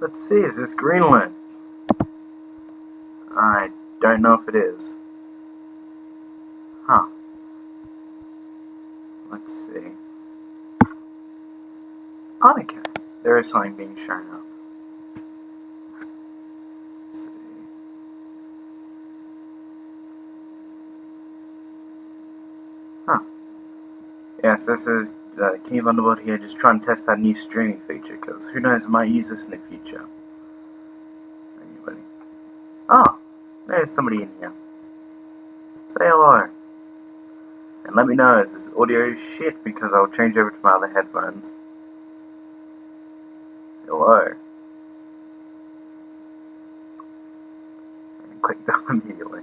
Let's see, is this Greenland? I don't know if it is. Huh. Let's see. Oh, okay. There is something being shown up. Let's see. Huh. Yes, this is King of Underworld here, just trying to test that new streaming feature, because who knows, I might use this in the future. Anybody? Oh, there's somebody in here. Say hello. And let me know, is this audio shit, because I'll change over to my other headphones. Hello. And click that immediately.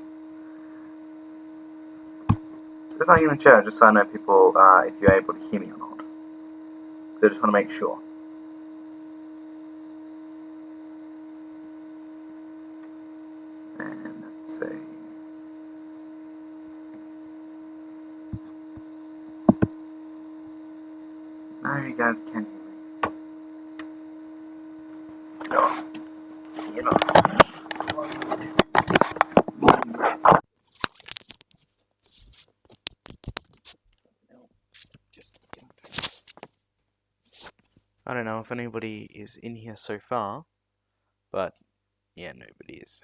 There's nothing in the chat, just so I know people, if you're able to hear me or not. I just want to make sure. And let's see. Now you guys can hear me. No. You know. I don't know if anybody is in here so far, but yeah, nobody is.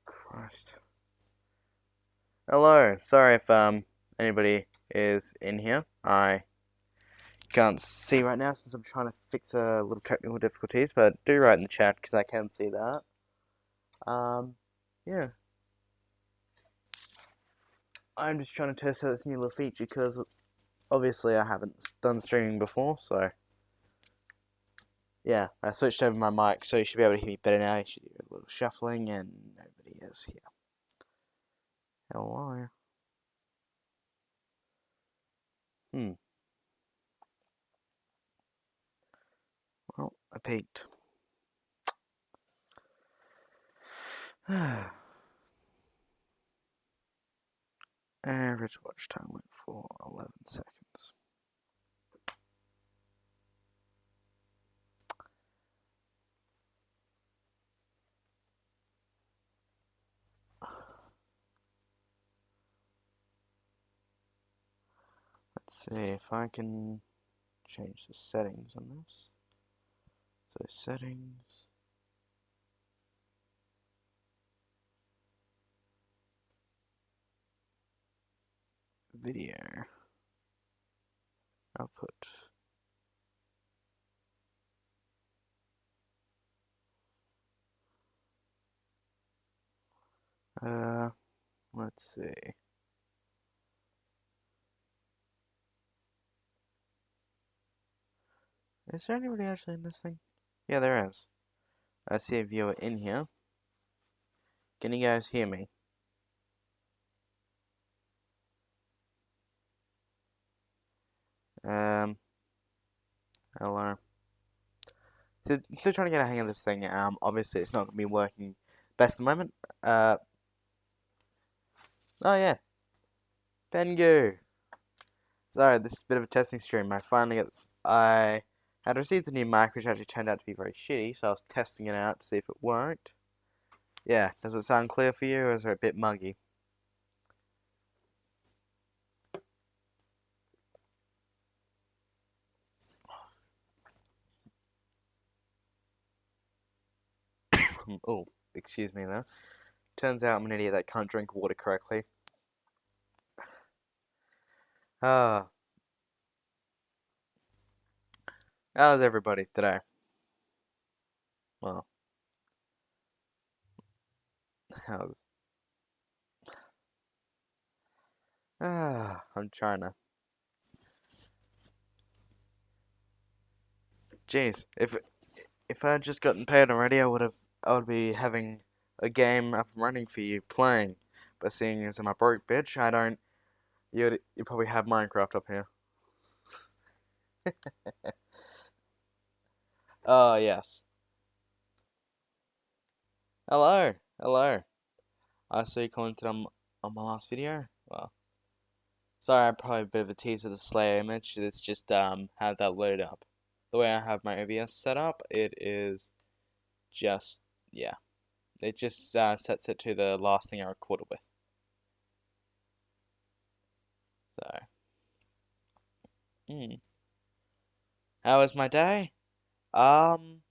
Christ. Hello. Sorry if anybody is in here. I can't see right now since I'm trying to fix a little technical difficulties, but do write in the chat because I can see that. Yeah. I'm just trying to test out this new little feature because obviously I haven't done streaming before, so yeah, I switched over my mic, so you should be able to hear me better now. You should hear a little shuffling, and nobody is here. Hello. Well, I peeked. Average watch time went for 11 seconds. Let's see if I can change the settings on this. So settings. Video. Output. Let's see. Is there anybody actually in this thing? Yeah, there is. I see a viewer in here. Can you guys hear me? Hello. Still trying to get a hang of this thing. Obviously it's not going to be working best at the moment. Oh yeah. Bengu. Sorry, this is a bit of a testing stream. I had received a new mic, which actually turned out to be very shitty, so I was testing it out to see if it worked. Yeah, does it sound clear for you, or is it a bit muggy? Oh, excuse me there. Turns out I'm an idiot that can't drink water correctly. Ah, how's everybody today? Well, how's... I'm trying to... Jeez, if I had just gotten paid already, I would be having a game up and running for you playing. But seeing as I'm a broke bitch, I don't. You probably have Minecraft up here. Oh yes. Hello, hello. I saw you commented on my last video. Well, Sorry, I'm probably a bit of a tease with the Slayer image. It's just have that loaded up. The way I have my OBS set up, it is just yeah. It just sets it to the last thing I recorded with. So, how was my day? Um,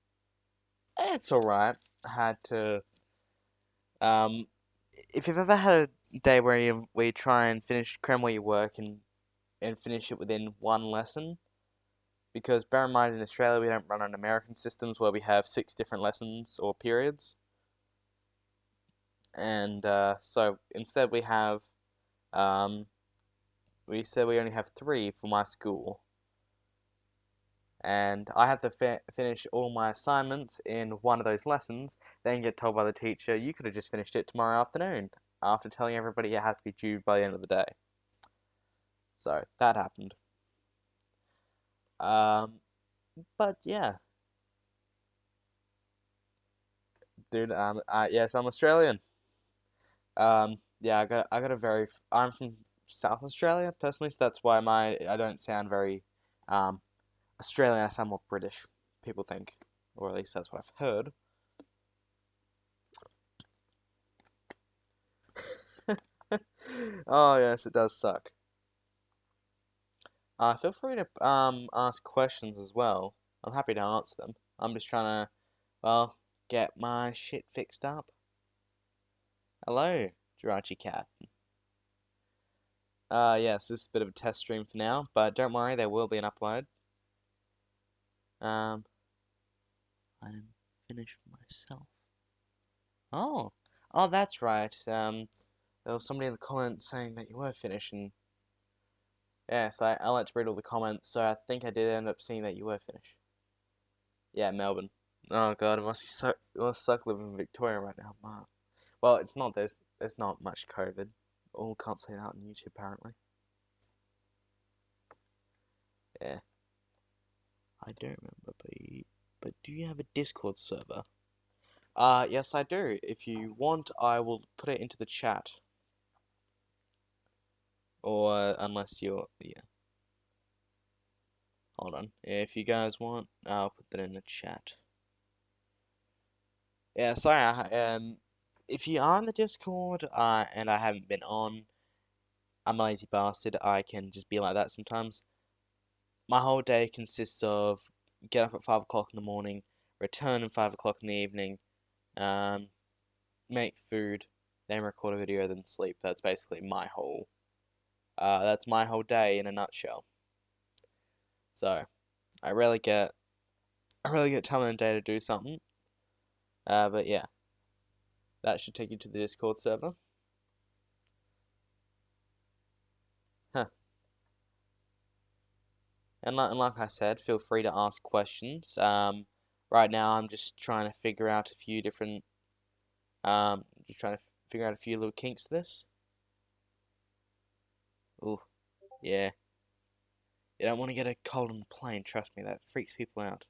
it's alright. I had to um, if you've ever had a day where you try and cram all your work and finish it within one lesson, because bear in mind in Australia we don't run on American systems where we have 6 different lessons or periods, and so instead um, we said we only have 3 for my school, and I have to finish all my assignments in one of those lessons, then get told by the teacher, you could have just finished it tomorrow afternoon, after telling everybody it has to be due by the end of the day. So that happened. Um, but yeah, dude. Yes, I'm Australian. Yeah, I'm from South Australia personally, so that's why I don't sound very um Australian. I sound more British. People think, or at least that's what I've heard. Oh yes, it does suck. Feel free to ask questions as well. I'm happy to answer them. I'm just trying to, well, get my shit fixed up. Hello, Jirachi Cat. Yes, this is a bit of a test stream for now, but don't worry, there will be an upload. Um, I'm finished myself. Oh, oh, that's right. There was somebody in the comments saying that you were finished, and yes, I like to read all the comments, so I think I did end up seeing that you were finished. Yeah, Melbourne. Oh God, it must suck living in Victoria right now, man. Well, it's not. There's not much COVID. All can't say that on YouTube apparently. Yeah, I don't remember, but do you have a Discord server? Yes, I do. If you want, I will put it into the chat. Or unless you're, yeah. Hold on. If you guys want, I'll put that in the chat. Yeah, sorry. If you are on the Discord, and I haven't been on, I'm a lazy bastard. I can just be like that sometimes. My whole day consists of get up at 5 o'clock in the morning, return at 5 o'clock in the evening, um, make food, then record a video, then sleep. That's my whole day in a nutshell. So I rarely get time in the day to do something. But yeah, that should take you to the Discord server. Huh. And like I said, feel free to ask questions. Right now I'm just trying to figure out a few different just trying to figure out a few little kinks to this. Ooh, yeah. You don't want to get a cold on the plane, trust me, that freaks people out.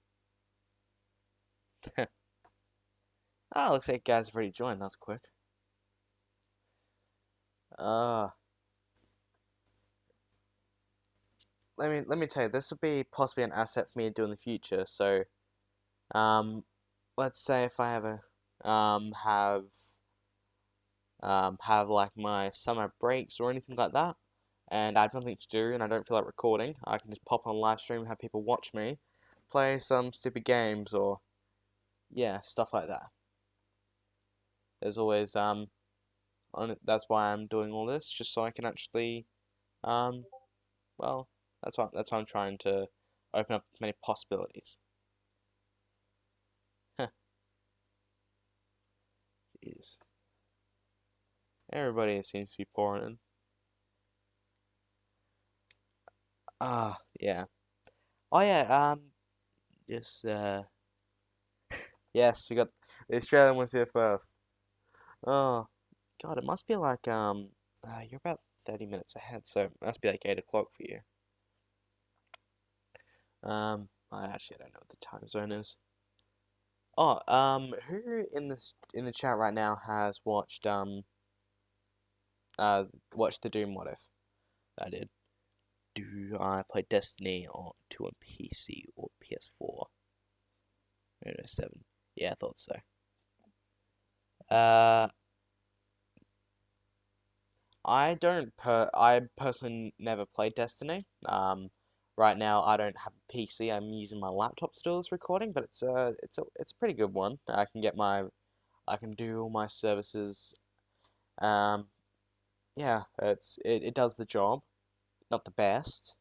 Ah, looks like guys have already joined, that's quick. Uh let me tell you, this would be possibly an asset for me to do in the future. So, let's say if I ever have like my summer breaks or anything like that, and I have nothing to do and I don't feel like recording, I can just pop on a live stream and have people watch me play some stupid games or yeah, stuff like that. There's always that's why I'm doing all this, just so I can actually um well, that's why I'm trying to open up many possibilities. Huh, jeez. Everybody seems to be pouring in. Yeah. Oh yeah, just yes, we got the Australian was here first. Oh God, it must be like you're about 30 minutes ahead, so it must be like 8 o'clock for you. I actually don't know what the time zone is. Oh, who in the chat right now has watched watched the Doom What If? I did. Do I play Destiny on PC or PS4? No, 7. Yeah, I thought so. Uh, I personally never played Destiny. Right now I don't have a PC. I'm using my laptop to do this recording, but it's a pretty good one. I can do all my services. Um, yeah, it does the job. Not the best,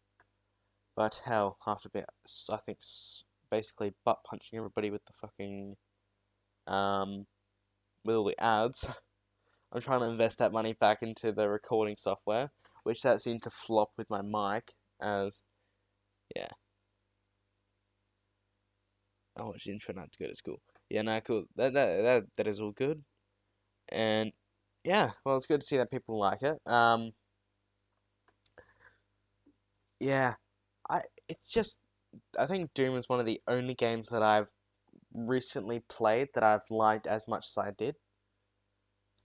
but hell, after a bit, I think basically butt punching everybody with the fucking with all the ads. I'm trying to invest that money back into the recording software, which that seemed to flop with my mic, as, yeah. I watched the intro not to go to school. Yeah, no, cool. That is all good. And, yeah, well, it's good to see that people like it. Yeah, it's just, I think Doom is one of the only games that I've recently played that I've liked as much as I did.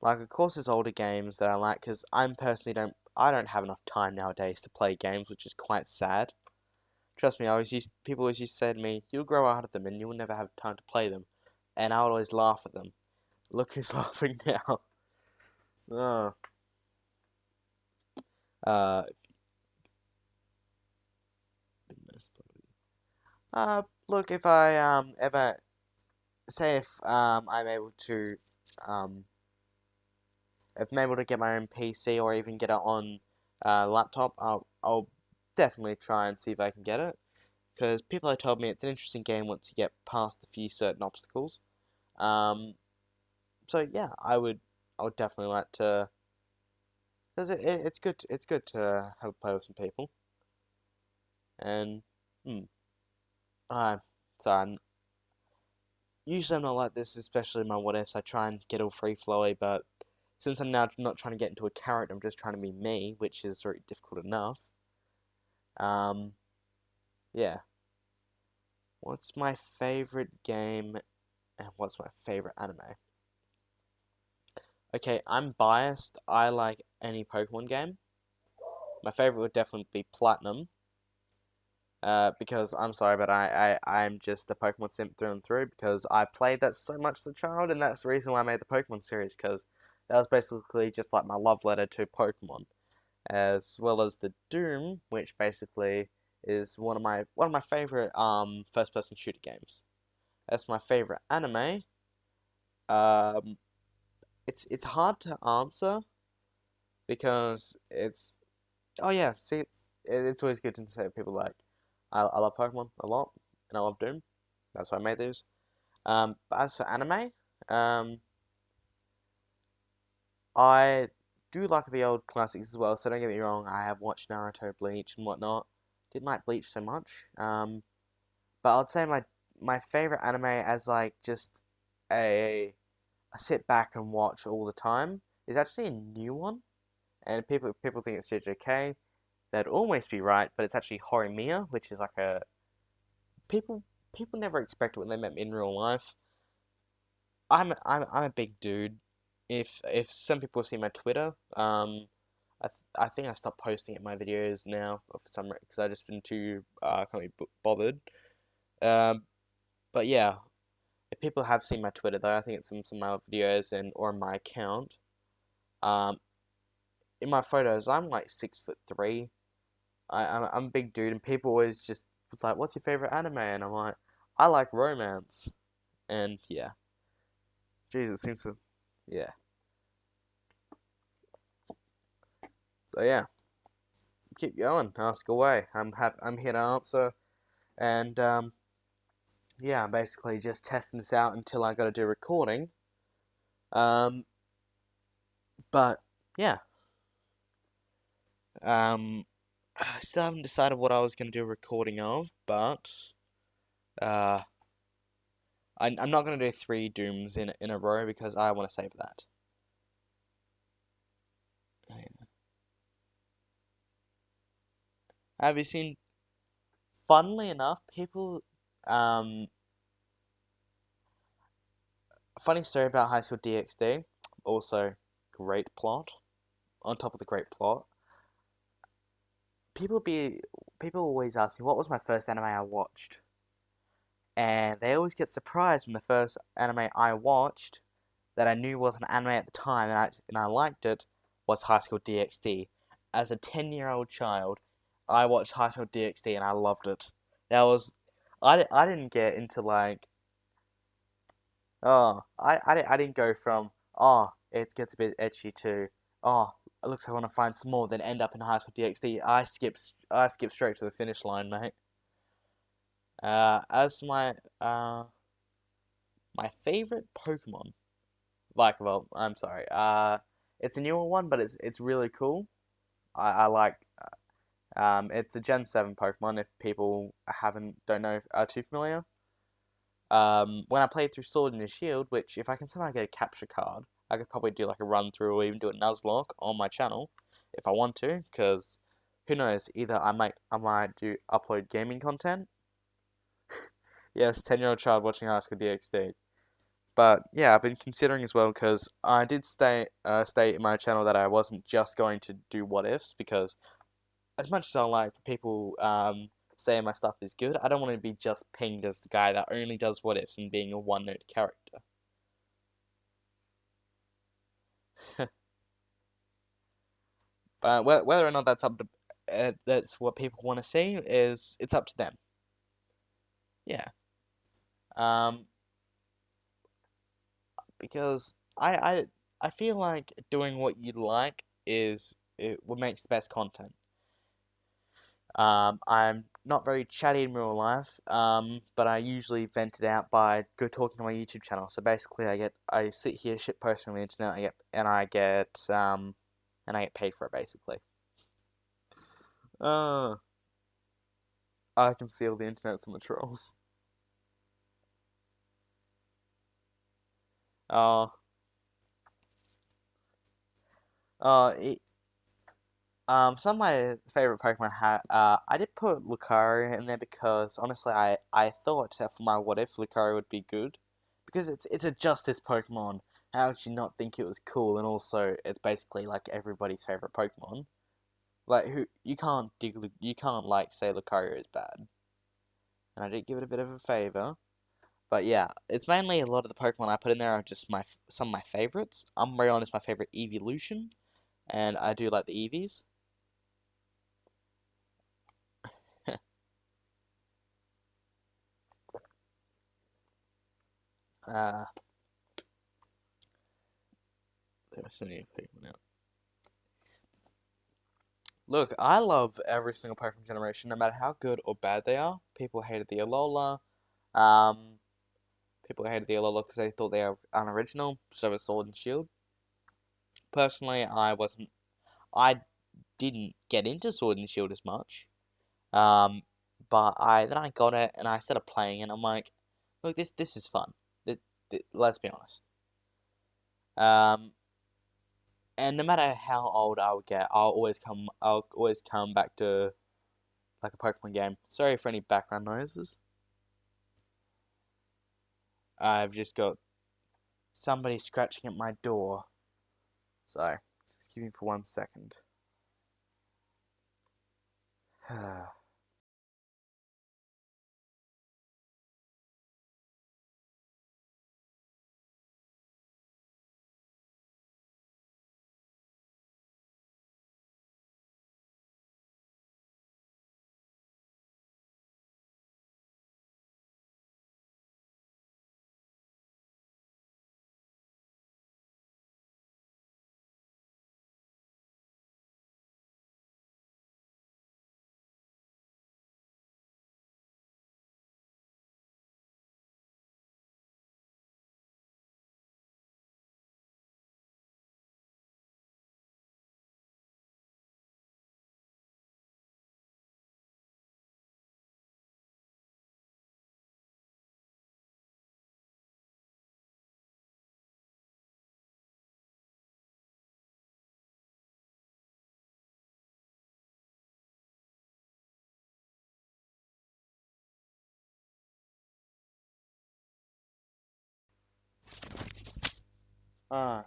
Like, of course, there's older games that I like, because I don't have enough time nowadays to play games, which is quite sad. Trust me, people always used to say to me, "You'll grow out of them, and you'll never have time to play them," and I would always laugh at them. Look who's laughing now. Oh. Uh, Look, if I ever say if I'm able to um if I'm able to get my own PC or even get it on laptop, I'll definitely try and see if I can get it. Because people have told me it's an interesting game once you get past a few certain obstacles. Um, so yeah, I would definitely like to, because it's good to have a play with some people. And hmm, I so I'm usually I'm not like this, especially in my what ifs. I try and get all free flowy, but since I'm now not trying to get into a character, I'm just trying to be me, which is very difficult enough. Um, yeah. What's my favorite game and what's my favorite anime? Okay, I'm biased. I like any Pokemon game. My favorite would definitely be Platinum. Because I'm sorry, but I'm just a Pokemon simp through and through because I played that so much as a child, and that's the reason why I made the Pokemon series because that was basically just like my love letter to Pokemon, as well as the Doom, which basically is one of my favorite first person shooter games. That's my favorite anime. Um, it's hard to answer because it's oh yeah, see, it's always good to say people like I love Pokemon a lot and I love Doom. That's why I made these. But as for anime, um, I do like the old classics as well. So don't get me wrong, I have watched Naruto, Bleach, and whatnot. Didn't like Bleach so much. But I'd say my favorite anime as like just a I sit back and watch all the time is actually a new one, and people think it's JJK. They'd almost be right, but it's actually Horimiya, which is like a people people never expect it when they met me in real life. I'm a big dude. If some people see my Twitter, I think I stopped posting it in my videos now for some because I just been too can't be bothered. Um, but yeah, if people have seen my Twitter though, I think it's some of my videos and or my account. Um, in my photos, I'm like 6'3". I'm a big dude, and people always just was like, "What's your favorite anime?" And I'm like, "I like romance." And yeah, Jesus seems to, yeah. So yeah, keep going, ask away. I'm here to answer, and yeah, I'm basically just testing this out until I got to do recording. Um, but yeah, I still haven't decided what I was gonna do a recording of, but uh, I'm not gonna do 3 Dooms in a row because I want to save that. Have you seen? Funnily enough, people um funny story about High School DxD. Also, great plot. On top of the great plot, people be people always ask me what was my first anime I watched, and they always get surprised when the first anime I watched that I knew was an anime at the time and I liked it was High School DxD. As a 10-year-old child, I watched High School DxD and I loved it. That was I didn't get into like I didn't go from it gets a bit etchy to oh it looks like I want to find some more then end up in High School DxD. I skipped straight to the finish line, mate. As my favorite Pokemon, like well I'm sorry it's a newer one but it's really cool. I like it's a Gen 7 Pokemon if people haven't don't know are too familiar. When I played through Sword and Shield, which if I can somehow get a capture card, I could probably do like a run through or even do a Nuzlocke on my channel if I want to, because who knows? Either I might do upload gaming content. Yes, 10-year-old child watching High School DxD. But yeah, I've been considering as well because I did state in my channel that I wasn't just going to do what ifs because as much as I like people saying my stuff is good, I don't want to be just pinged as the guy that only does what ifs and being a one note character. But whether or not that's up to that's what people want to see is it's up to them. Yeah. Um, because I feel like doing what you like is what makes the best content. I'm not very chatty in real life, but I usually vent it out by go talking on my YouTube channel. So basically, I sit here shit posting on the internet, and I get paid for it basically. Uh, I can see all the internet from the trolls. Uh, it, some of my favorite Pokemon I did put Lucario in there because honestly, I thought for my what if Lucario would be good because it's a Justice Pokemon. How would you not think it was cool? And also, it's basically like everybody's favorite Pokemon. Like who you can't like say Lucario is bad. And I did give it a bit of a favor, but yeah, it's mainly a lot of the Pokemon I put in there are just some of my favorites. Umbreon is my favorite evolution, and I do like the Eevees. uh, there are so many Pokemon out. Look, I love every single Pokemon generation, no matter how good or bad they are. People hated the Alola. Um, people hated the Alola because they thought they were unoriginal. So was Sword and Shield. Personally, I didn't get into Sword and Shield as much. Um, but I got it and I started playing and I'm like, look, this is fun. Let's be honest. Um, and no matter how old I would get, I'll always come back to like a Pokemon game. Sorry for any background noises. I've just got somebody scratching at my door. So, just give me for 1 second.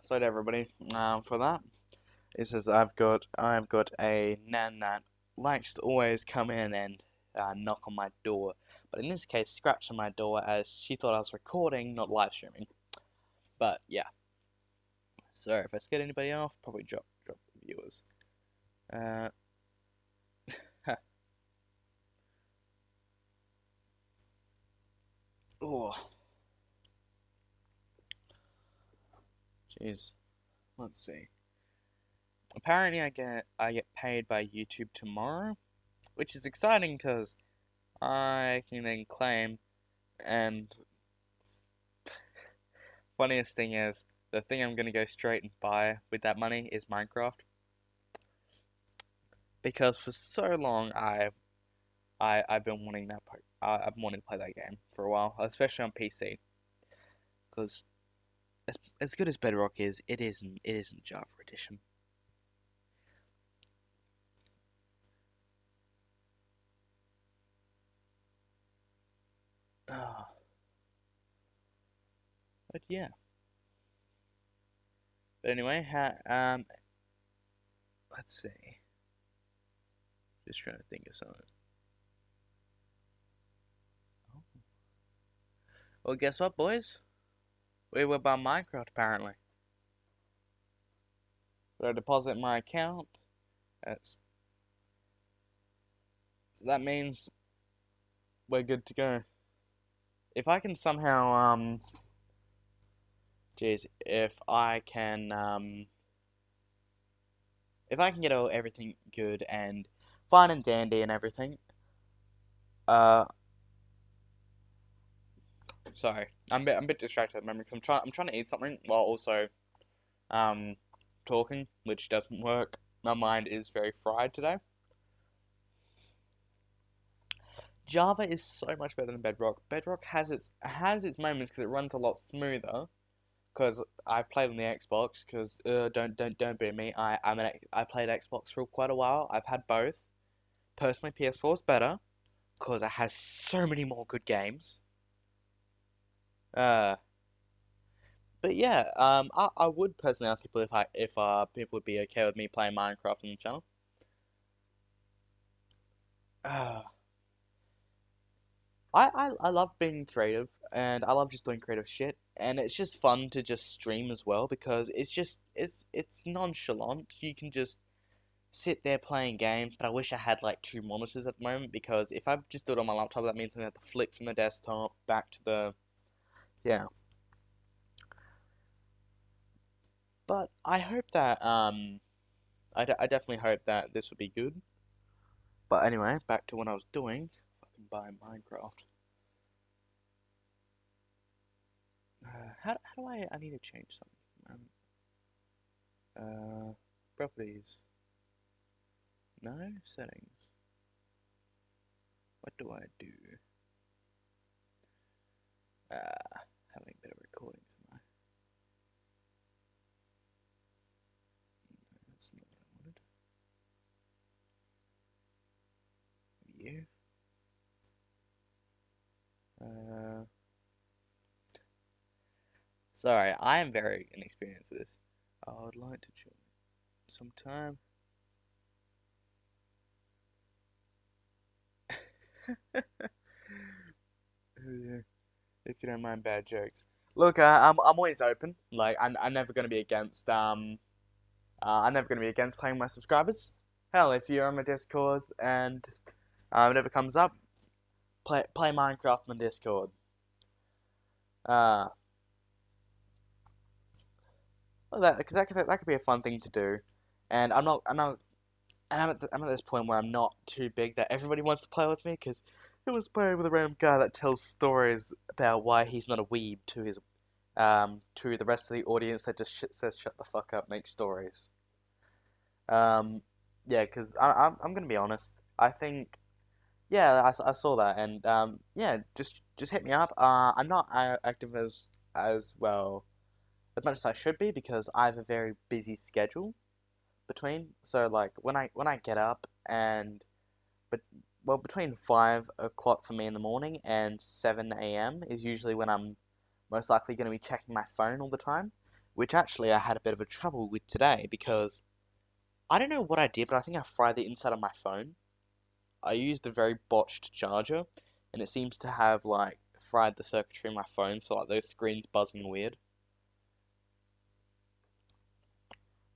Sorry to everybody for that. It says I've got a Nanat likes to always come in and knock on my door. But in this case, scratch on my door as she thought I was recording, not live streaming. But yeah. So if I scared anybody off, probably drop the viewers. Oh, jeez. Let's see. Apparently, I get paid by YouTube tomorrow, which is exciting because I can then claim. And funniest thing is, the thing I'm gonna go straight and buy with that money is Minecraft, because for so long I've been wanting I've been wanting to play that game for a while, especially on PC, because as good as Bedrock is, it isn't Java Edition. But yeah. But anyway, let's see. Just trying to think of something. Oh. Well, guess what, boys? We were by Minecraft apparently. So I deposit in my account. So that means we're good to go. If I can somehow if I can get everything good and fine and dandy and everything, sorry, I'm a bit distracted at the moment because I'm trying to eat something while also talking, which doesn't work. My mind is very fried today. Java is so much better than Bedrock. Bedrock has its moments because it runs a lot smoother. Because I played on the Xbox. Because don't beat me. I played Xbox for quite a while. I've had both. Personally, PS4 is better because it has so many more good games. But yeah, I would personally ask people if people would be okay with me playing Minecraft on the channel. I love being creative, and I love just doing creative shit, and it's just fun to just stream as well because it's nonchalant. You can just sit there playing games, but I wish I had like two monitors at the moment because if I just do it on my laptop, that means I have to flick from the desktop back to the yeah. But I hope that I definitely hope that this would be good. But anyway, back to what I was doing. Fucking buy Minecraft. How do I need to change something? Properties. No settings. What do I do? Having a bit of recording tonight. No, that's not what I wanted. View. Sorry, I am very inexperienced at this. I would like to join sometime. If you don't mind bad jokes. Look, I'm always open. Like I'm never gonna be against I'm never gonna be against paying my subscribers. Hell, if you're on my Discord and it ever comes up, play Minecraft on Discord. Well, that could be a fun thing to do, and I'm at this point where I'm not too big that everybody wants to play with me because who wants to play with a random guy that tells stories about why he's not a weeb to the rest of the audience that just says shut the fuck up, make stories. Yeah, because I'm gonna be honest. I think yeah, I saw that and yeah, just hit me up. I'm not active as well as much as I should be because I have a very busy schedule between. So like when I get up and but well between 5 o'clock for me in the morning and 7 a.m. is usually when I'm most likely going to be checking my phone all the time, which actually I had a bit of a trouble with today because I don't know what I did, but I think I fried the inside of my phone. I used a very botched charger, and it seems to have like fried the circuitry in my phone, so like those screens buzzing weird.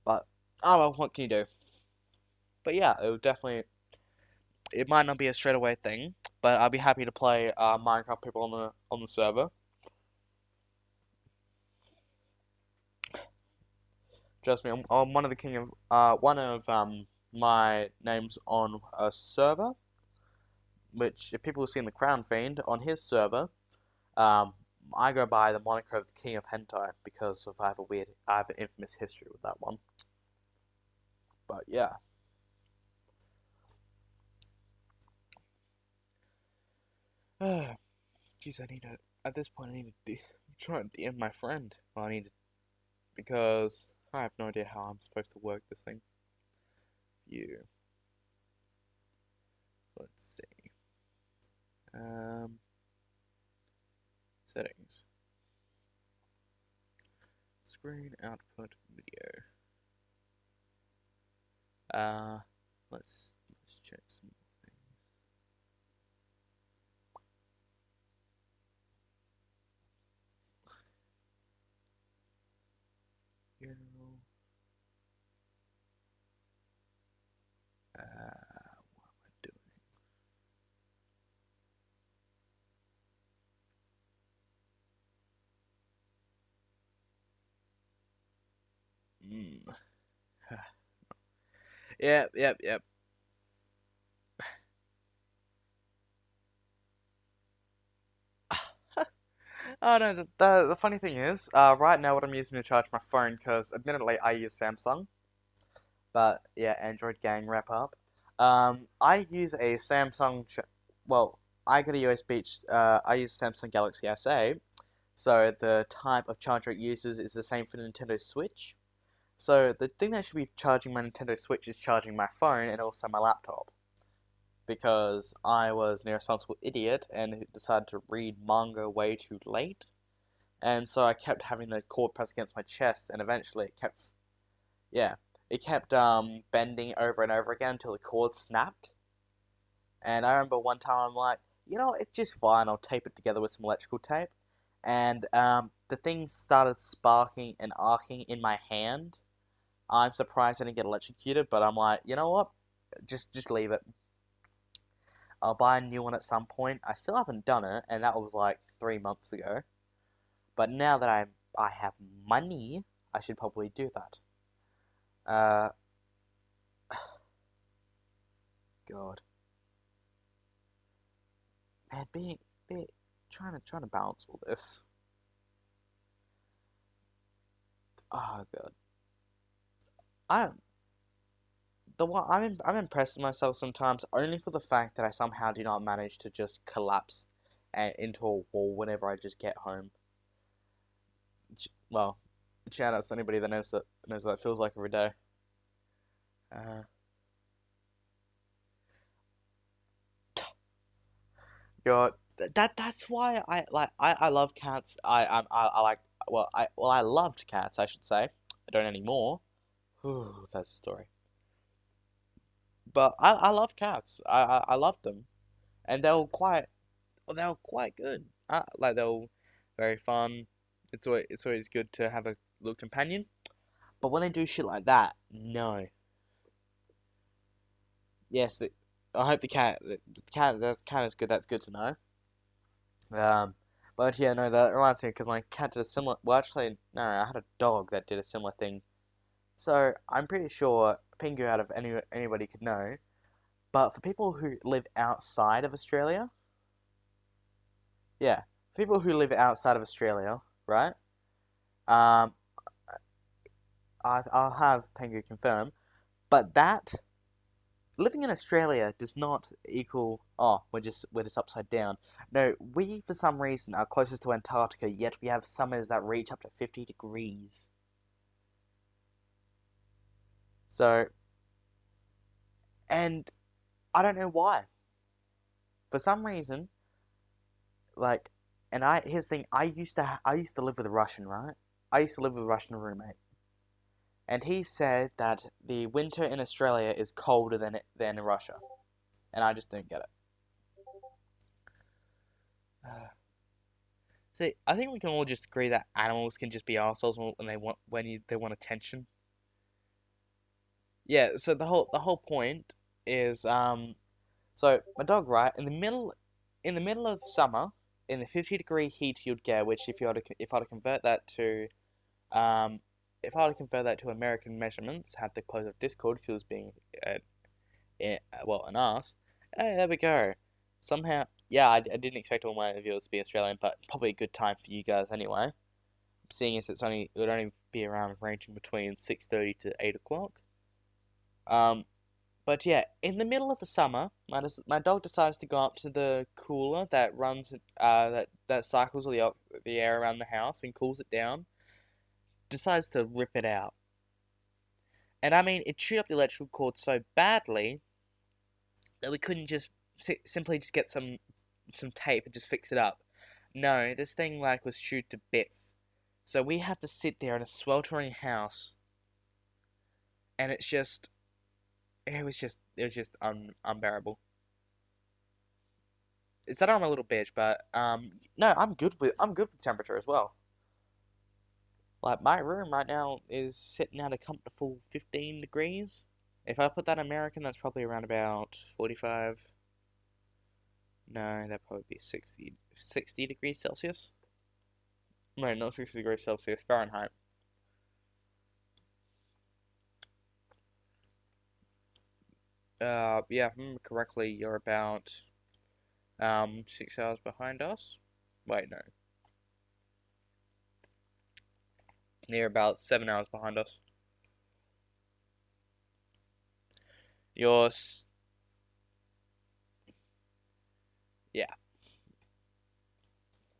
But oh well, what can you do? But yeah, it would definitely. It might not be a straight away thing, but I'll be happy to play Minecraft people on the server. Trust me, I'm one of the king of one of my names on a server, which if people have seen the Crown Fiend on his server, um, I go by the moniker of the King of Hentai because of I have an infamous history with that one. But yeah. Jeez, I need to. At this point, I need to try and DM my friend. Well, I need to, because I have no idea how I'm supposed to work this thing. View. Let's see. Settings. Screen output video. Let's check some more things. Here. What am I doing? Yep. Oh no, the funny thing is, right now what I'm using to charge my phone, because admittedly I use Samsung, but yeah, Android gang wrap up. I use a well, I get a USB, I use Samsung Galaxy S8, so the type of charger it uses is the same for Nintendo Switch. So the thing that should be charging my Nintendo Switch is charging my phone and also my laptop. Because I was an irresponsible idiot and decided to read manga way too late. And so I kept having the cord pressed against my chest, and eventually it kept bending over and over again until the cord snapped. And I remember one time I'm like, it's just fine. I'll tape it together with some electrical tape. And the thing started sparking and arcing in my hand. I'm surprised I didn't get electrocuted, but I'm like, you know what? Just leave it. I'll buy a new one at some point. I still haven't done it, and that was like 3 months ago. But now that I have money, I should probably do that. Uh, God, man, being trying to balance all this. Oh God, I'm I'm impressed with myself sometimes only for the fact that I somehow do not manage to just collapse into a wall whenever I just get home. Well, shout out to anybody that knows what that feels like every day. Uh, God, that's why I love cats. I like I loved cats, I should say. I don't anymore. Whew, that's a story. But I love cats. I loved them, and they were quite good. Like they were very fun. It's always good to have a little companion. But when they do shit like that, no. Yes, I hope the cat is good. That's good to know. Um, but yeah, no, that reminds me because my cat did a similar. Well, actually, no, I had a dog that did a similar thing. So I'm pretty sure Pingu out of anybody could know. But for people who live outside of Australia, yeah, people who live outside of Australia, right? Um, I'll have Pingu confirm, but that living in Australia does not equal. Oh, we're just upside down. No, we for some reason are closest to Antarctica, yet we have summers that reach up to 50 degrees. So, and I don't know why. For some reason, like, and here's the thing. I used to live with a Russian, right? I used to live with a Russian roommate, and he said that the winter in Australia is colder than in Russia. and I just don't get it. See, I think we can all just agree that animals can just be assholes when they want attention. Yeah, so the whole point is so my dog, right, in the middle of summer, in the 50-degree heat you'd get, which if I were to convert that to um if I were to convert that to American measurements, had to close up Discord because it was being well, an ass. Hey, there we go. Somehow, yeah, I didn't expect all my viewers to be Australian, but probably a good time for you guys anyway. Seeing as it would only be around ranging between 6:30 to 8 o'clock. Um, but yeah, in the middle of the summer, my dog decides to go up to the cooler that runs that cycles the air around the house and cools it down. Decides to rip it out, and I mean it chewed up the electrical cord so badly that we couldn't just simply just get some tape and just fix it up. No, this thing like was chewed to bits. So we had to sit there in a sweltering house, and it was just unbearable. It's that I'm a little bitch, but no, I'm good with temperature as well. Like my room right now is sitting at a comfortable 15 degrees. If I put that in American, that's probably around about 45. No, that'd probably be 60 degrees Celsius. No, not 60 degrees Celsius, Fahrenheit. Yeah, if I remember correctly, you're about 6 hours behind us. Wait, no, you're about 7 hours behind us. You're yeah.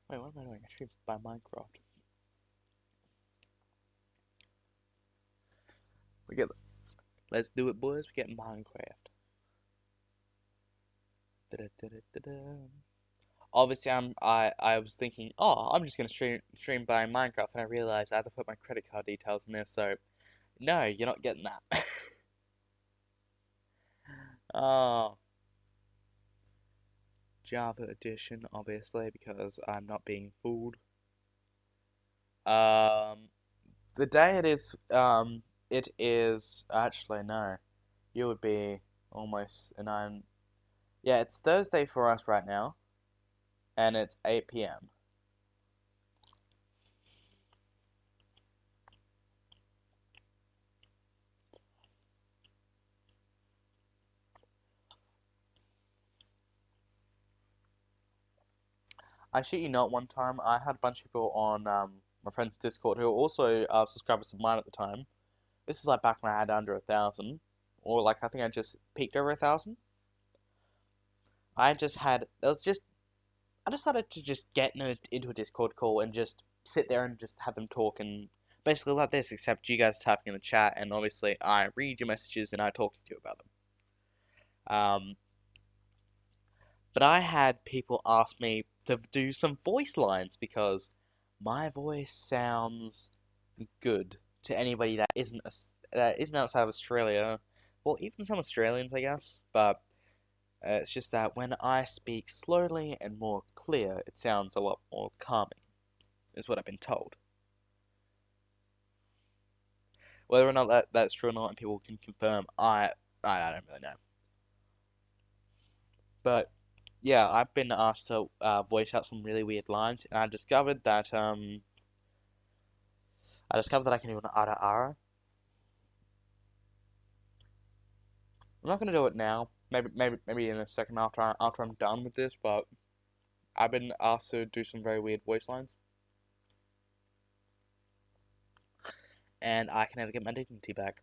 Wait, what am I doing? I should buy Minecraft. We get Let's do it, boys. We get Minecraft. Da-da-da-da-da-da. Obviously, I was thinking, oh, I'm just gonna stream buying Minecraft, and I realized I had to put my credit card details in there. So, no, you're not getting that. Oh, Java Edition, obviously, because I'm not being fooled. Um, the day it is actually no, you would be almost, and I'm yeah, it's Thursday for us right now, and it's 8 p.m. I shit you not, one time I had a bunch of people on my friend's Discord who were also subscribers of mine at the time. This is like back when I had under 1,000, or like I think I just peaked over 1,000. I just had it was just I decided to just get into a Discord call and just sit there and just have them talk and basically like this, except you guys typing in the chat and obviously I read your messages and I talk to you about them. But I had people ask me to do some voice lines because my voice sounds good to anybody that isn't outside of Australia. Well, even some Australians, I guess. But it's just that when I speak slowly and more clear, it sounds a lot more calming, is what I've been told. Whether or not that's true or not, and people can confirm, I don't really know. But yeah, I've been asked to voice out some really weird lines, and I discovered that I can do an ara ara. I'm not gonna do it now. Maybe in a second after I'm done with this. But I've been asked to do some very weird voice lines, and I can never get my dignity back.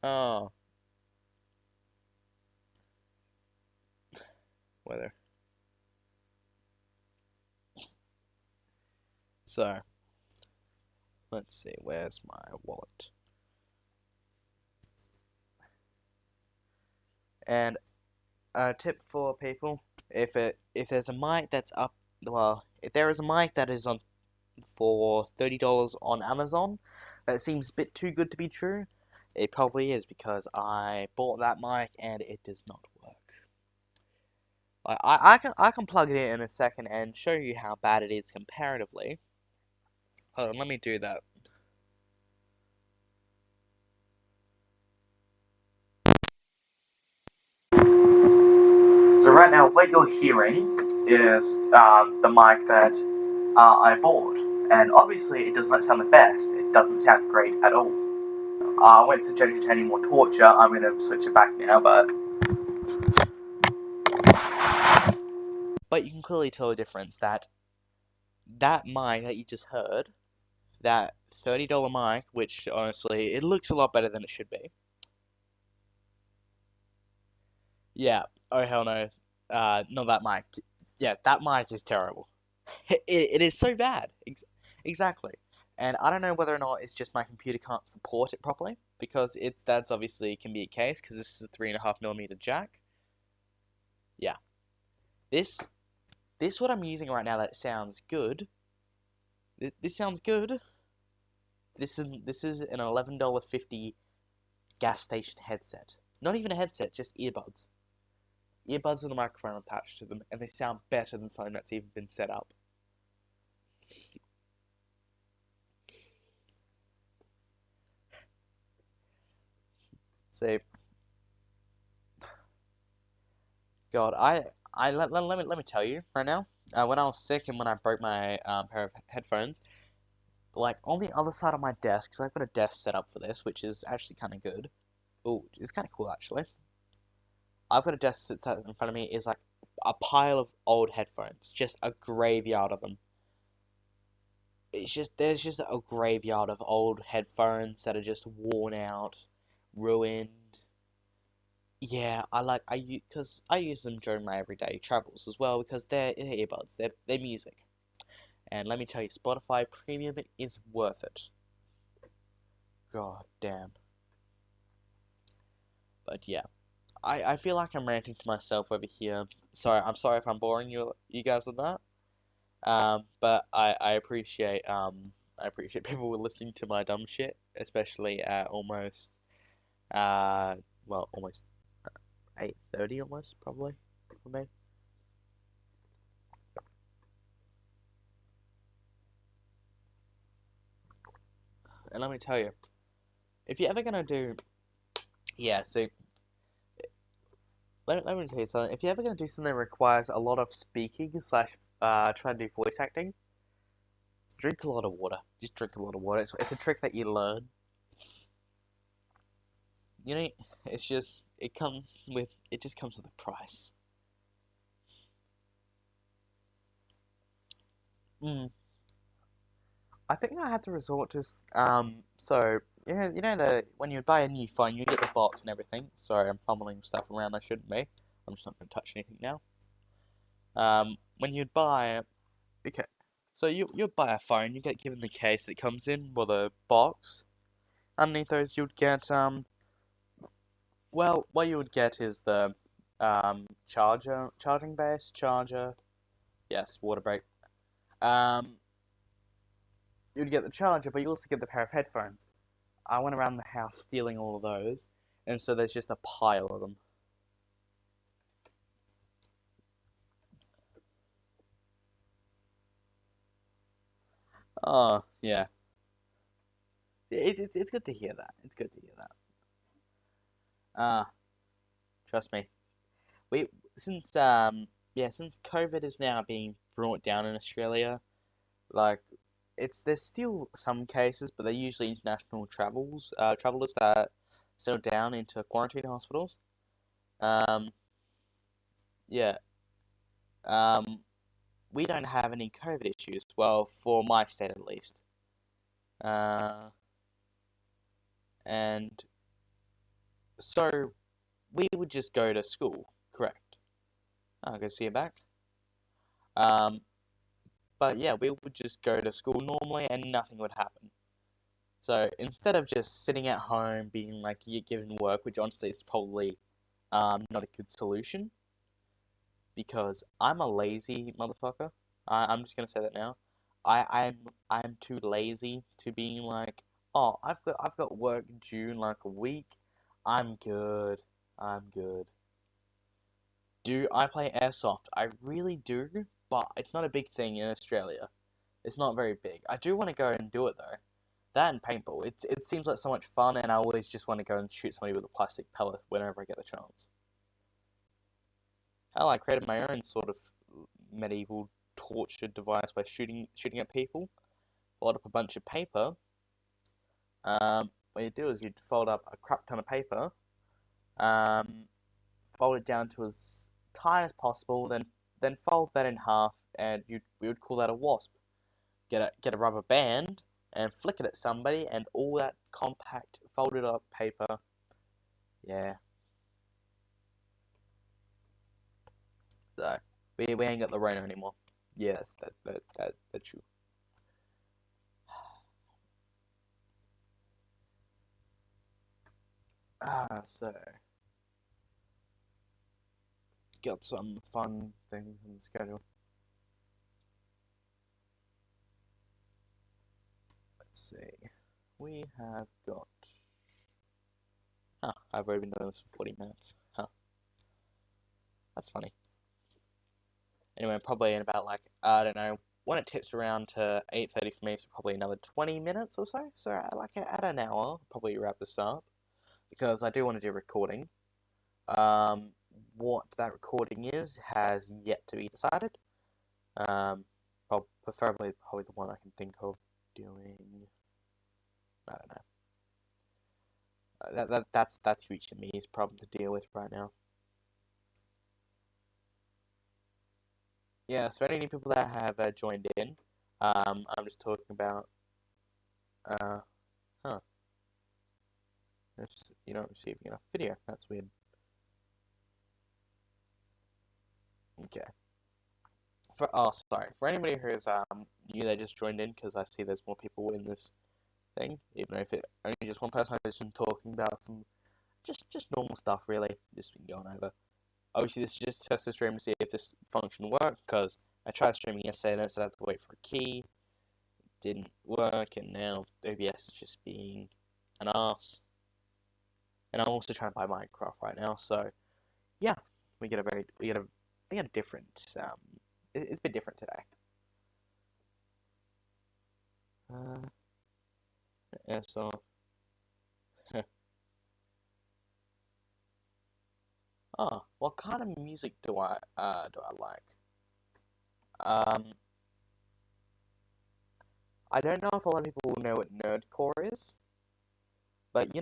Oh, weather. So let's see. Where's my wallet? And a tip for people: if there's a mic that's up, well, if there is a mic that is on for $30 on Amazon, that seems a bit too good to be true. It probably is because I bought that mic and it does not work. I can plug it in a second and show you how bad it is comparatively. Hold on, let me do that. So right now, what you're hearing is the mic that I bought, and obviously it does not sound the best. It doesn't sound great at all. I won't subject it to any more torture. I'm going to switch it back now, but But you can clearly tell the difference that mic that you just heard, that $30 mic, which honestly, it looks a lot better than it should be. Yeah, oh hell no. Not that mic. Yeah, that mic is terrible. It is so bad. Exactly. And I don't know whether or not it's just my computer can't support it properly, because that's obviously can be a case, because this is a 3.5mm jack. Yeah. This what I'm using right now that sounds good. This sounds good. This is an $11.50 gas station headset. Not even a headset, just earbuds. Earbuds with a microphone attached to them, and they sound better than something that's even been set up. So, God, let me tell you right now. When I was sick and when I broke my pair of headphones, like on the other side of my desk, because I've got a desk set up for this, which is actually kind of good. Oh, it's kind of cool actually. I've got a desk that sits in front of me is like a pile of old headphones, just a graveyard of them. There's just a graveyard of old headphones that are just worn out, ruined. Yeah, because I use them during my everyday travels as well because they're earbuds, they're music. And let me tell you, Spotify Premium is worth it. God damn. But yeah, I feel like I'm ranting to myself over here. I'm sorry if I'm boring you guys with that. But I appreciate people listening to my dumb shit, especially at almost almost 8:30 almost probably for me. And let me tell you, if you're ever gonna do, yeah, so let me tell you something. If you're ever gonna do something that requires a lot of speaking slash try to do voice acting, drink a lot of water. Just drink a lot of water. It's a trick that you learn. You know, it just comes with a price. Mm. I think I had to resort to so you know the when you buy a new phone you get the box and everything. Sorry, I'm fumbling stuff around I shouldn't be. I'm just not gonna touch anything now. When you'd buy okay, so you'd buy a phone, you get given the case that it comes in with a box. Underneath those you'd get well what you would get is the charging base, charger, yes, water break. Um you'd get the charger, but you also get the pair of headphones. I went around the house stealing all of those, and so there's just a pile of them. Oh, yeah. It's good to hear that. It's good to hear that. Trust me. We since since COVID is now being brought down in Australia, like there's still some cases, but they're usually international travelers that settle down into quarantine hospitals. Um, yeah. Um, we don't have any COVID issues. Well, for my state at least. Uh, and so we would just go to school, correct? I go see you back. Um, but yeah, we would just go to school normally and nothing would happen. So instead of just sitting at home being like you're given work, which honestly is probably not a good solution because I'm a lazy motherfucker. I'm just gonna say that now. I'm too lazy to be like Oh, I've got work due in like a week. I'm good. I'm good. Do I play airsoft? I really do, but it's not a big thing in Australia. It's not very big. I do want to go and do it though. That and paintball. It seems like so much fun, and I always just want to go and shoot somebody with a plastic pellet whenever I get the chance. Hell, I created my own sort of medieval torture device by shooting at people. Fold up a bunch of paper. What you do is you'd fold up a crap ton of paper, um, fold it down to as tight as possible, then fold that in half, and we would call that a wasp. Get a rubber band and flick it at somebody, and all that compact folded up paper. Yeah, so we ain't got the Rona anymore. Yes, that's true. So got some fun things on the schedule. Let's see. We have got. Huh, I've already been doing this for 40 minutes. Huh, that's funny. Anyway, probably in about like, I don't know, when it tips around to 8:30 for me, so probably another 20 minutes or so. So like at an hour, probably wrap this up because I do want to do recording. Um, what that recording is has yet to be decided. Preferably probably the one I can think of doing. I don't know. That's huge to me. Is problem to deal with right now. Yeah, so any people that have joined in, I'm just talking about. Uh, huh. You're not receiving enough video. That's weird. Okay. Sorry. For anybody who's new, they just joined in because I see there's more people in this thing. Even if it only just one person, I've just been talking about some just normal stuff really. Just been going over. Obviously, this is just test the stream to see if this function worked because I tried streaming yesterday and I had to wait for a key. It didn't work, and now OBS is just being an ass. And I'm also trying to buy Minecraft right now, so yeah, we get a different it's been different today. Uh, yeah, so oh, what kind of music do I like? Um, I don't know if a lot of people know what nerdcore is, but